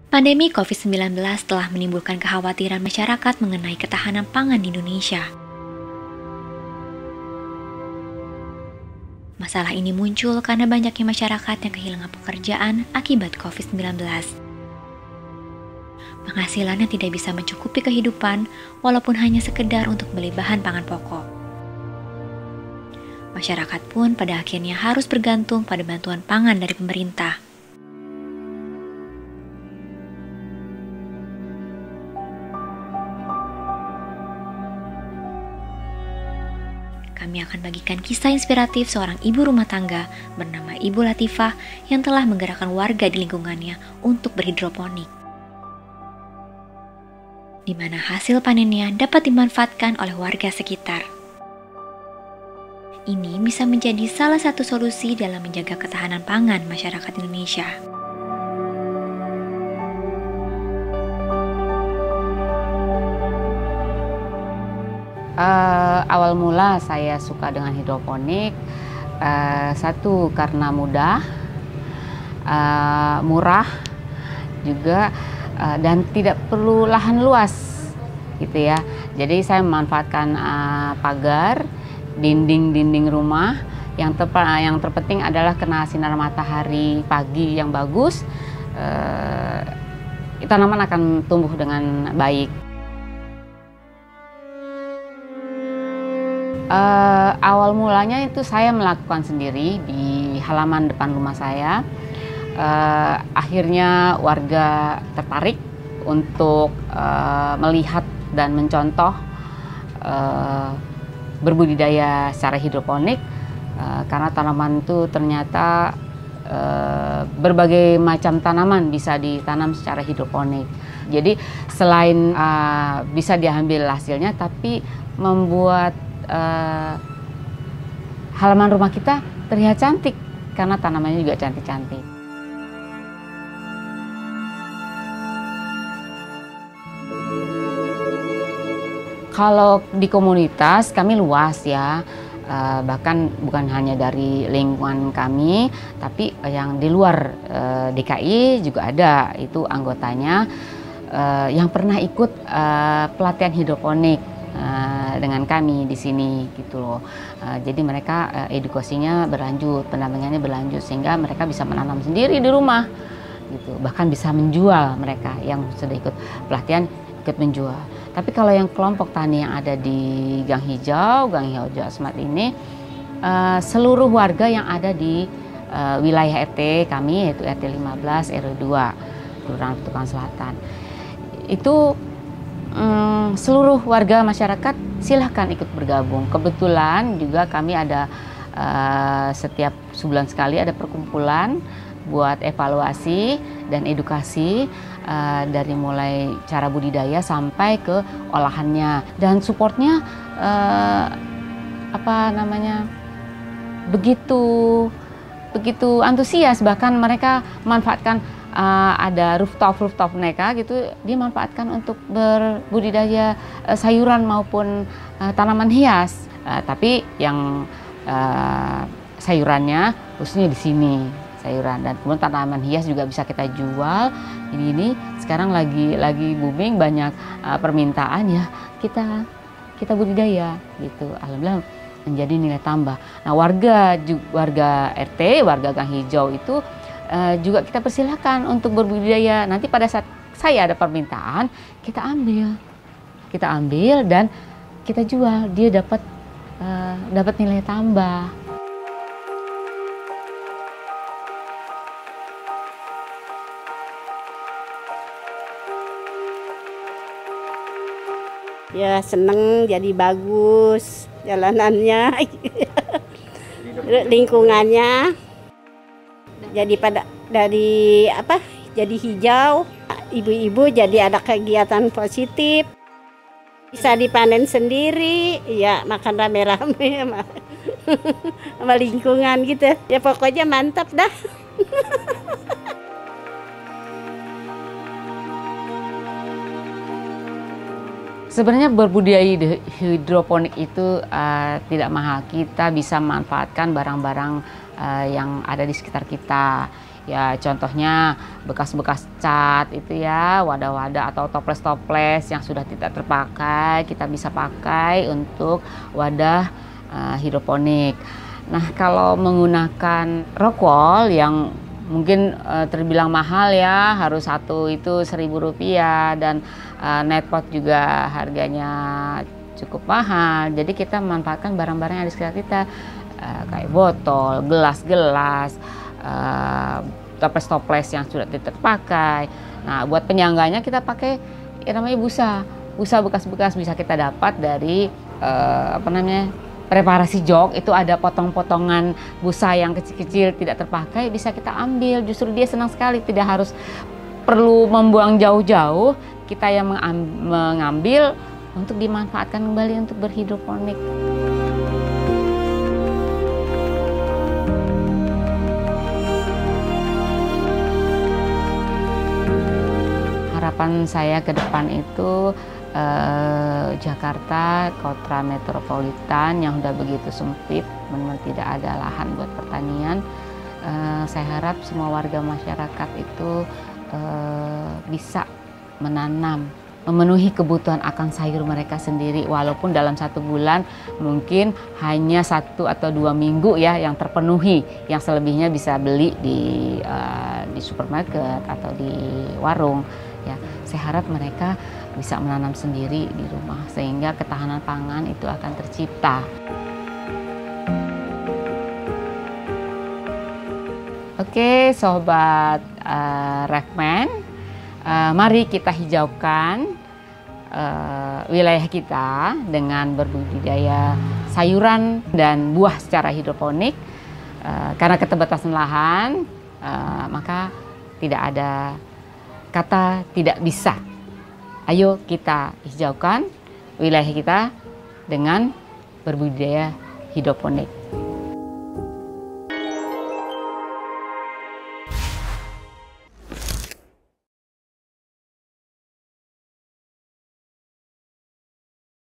Pandemi COVID-19 telah menimbulkan kekhawatiran masyarakat mengenai ketahanan pangan di Indonesia. Masalah ini muncul karena banyaknya masyarakat yang kehilangan pekerjaan akibat COVID-19. Penghasilannya tidak bisa mencukupi kehidupan, walaupun hanya sekedar untuk beli bahan pangan pokok. Masyarakat pun pada akhirnya harus bergantung pada bantuan pangan dari pemerintah. Kami akan bagikan kisah inspiratif seorang ibu rumah tangga bernama Ibu Latifah yang telah menggerakkan warga di lingkungannya untuk berhidroponik, di mana hasil panennya dapat dimanfaatkan oleh warga sekitar. Ini bisa menjadi salah satu solusi dalam menjaga ketahanan pangan masyarakat Indonesia. Awal mula saya suka dengan hidroponik, satu karena mudah, murah juga, dan tidak perlu lahan luas, gitu ya. Jadi saya memanfaatkan pagar, dinding rumah. Yang terpenting adalah kena sinar matahari pagi yang bagus, tanaman akan tumbuh dengan baik. Awal mulanya itu saya melakukan sendiri di halaman depan rumah saya. Akhirnya warga tertarik untuk melihat dan mencontoh berbudidaya secara hidroponik, karena tanaman itu ternyata berbagai macam tanaman bisa ditanam secara hidroponik. Jadi selain bisa diambil hasilnya, tapi membuat halaman rumah kita terlihat cantik karena tanamannya juga cantik-cantik. Kalau di komunitas kami luas ya, bahkan bukan hanya dari lingkungan kami, tapi yang di luar DKI juga ada itu anggotanya yang pernah ikut pelatihan hidroponik dengan kami di sini gitu loh. Jadi mereka edukasinya berlanjut, pendampingannya berlanjut sehingga mereka bisa menanam sendiri di rumah gitu. Bahkan bisa menjual, mereka yang sudah ikut pelatihan ikut menjual. Tapi kalau yang kelompok tani yang ada di Gang Hijau Asmat ini, seluruh warga yang ada di wilayah RT kami, yaitu RT 15 RW 2 Kelurahan Petukan Selatan, itu seluruh warga masyarakat silahkan ikut bergabung. Kebetulan juga kami ada setiap sebulan sekali ada perkumpulan buat evaluasi dan edukasi, dari mulai cara budidaya sampai ke olahannya, dan supportnya begitu antusias. Bahkan mereka manfaatkan ada rooftop mereka gitu, dimanfaatkan untuk berbudidaya sayuran maupun tanaman hias. Tapi yang sayurannya khususnya di sini sayuran, dan kemudian tanaman hias juga bisa kita jual. Ini sekarang lagi booming, banyak permintaan ya, kita budidaya gitu. Alhamdulillah menjadi nilai tambah. Nah, warga RT, warga Gang Hijau itu juga kita persilahkan untuk berbudidaya. Nanti pada saat saya ada permintaan, kita ambil dan kita jual. Dia dapat nilai tambah. Ya seneng, jadi bagus jalanannya, lingkungannya. Jadi jadi hijau, ibu-ibu jadi ada kegiatan positif, bisa dipanen sendiri, ya makan rame-rame sama lingkungan gitu. Ya pokoknya mantap dah. Sebenarnya berbudidaya hidroponik itu tidak mahal. Kita bisa memanfaatkan barang-barang yang ada di sekitar kita. Ya contohnya bekas-bekas cat itu ya, wadah-wadah atau toples-toples yang sudah tidak terpakai kita bisa pakai untuk wadah hidroponik. Nah kalau menggunakan rock wall yang mungkin terbilang mahal ya, harus satu itu Rp1.000 dan net pot juga harganya cukup mahal. Jadi kita memanfaatkan barang-barang yang ada di sekitar kita, kayak botol, gelas-gelas, toples-toples yang sudah tidak terpakai. Nah buat penyangganya kita pakai namanya busa bekas-bekas bisa kita dapat dari preparasi jog. Itu ada potong-potongan busa yang kecil-kecil tidak terpakai, bisa kita ambil. Justru dia senang sekali, tidak harus perlu membuang jauh-jauh, kita yang mengambil untuk dimanfaatkan kembali untuk berhidroponik. Harapan saya ke depan itu Jakarta, kota metropolitan yang sudah begitu sempit, benar tidak ada lahan buat pertanian. Saya harap semua warga masyarakat itu bisa menanam, memenuhi kebutuhan akan sayur mereka sendiri, walaupun dalam 1 bulan mungkin hanya 1 atau 2 minggu ya yang terpenuhi, yang selebihnya bisa beli di supermarket atau di warung. Ya, saya harap mereka bisa menanam sendiri di rumah sehingga ketahanan pangan itu akan tercipta. Oke, sobat Refman, mari kita hijaukan wilayah kita dengan berbudidaya sayuran dan buah secara hidroponik. Karena keterbatasan lahan, maka tidak ada kata tidak bisa. Ayo kita hijaukan wilayah kita dengan berbudidaya hidroponik.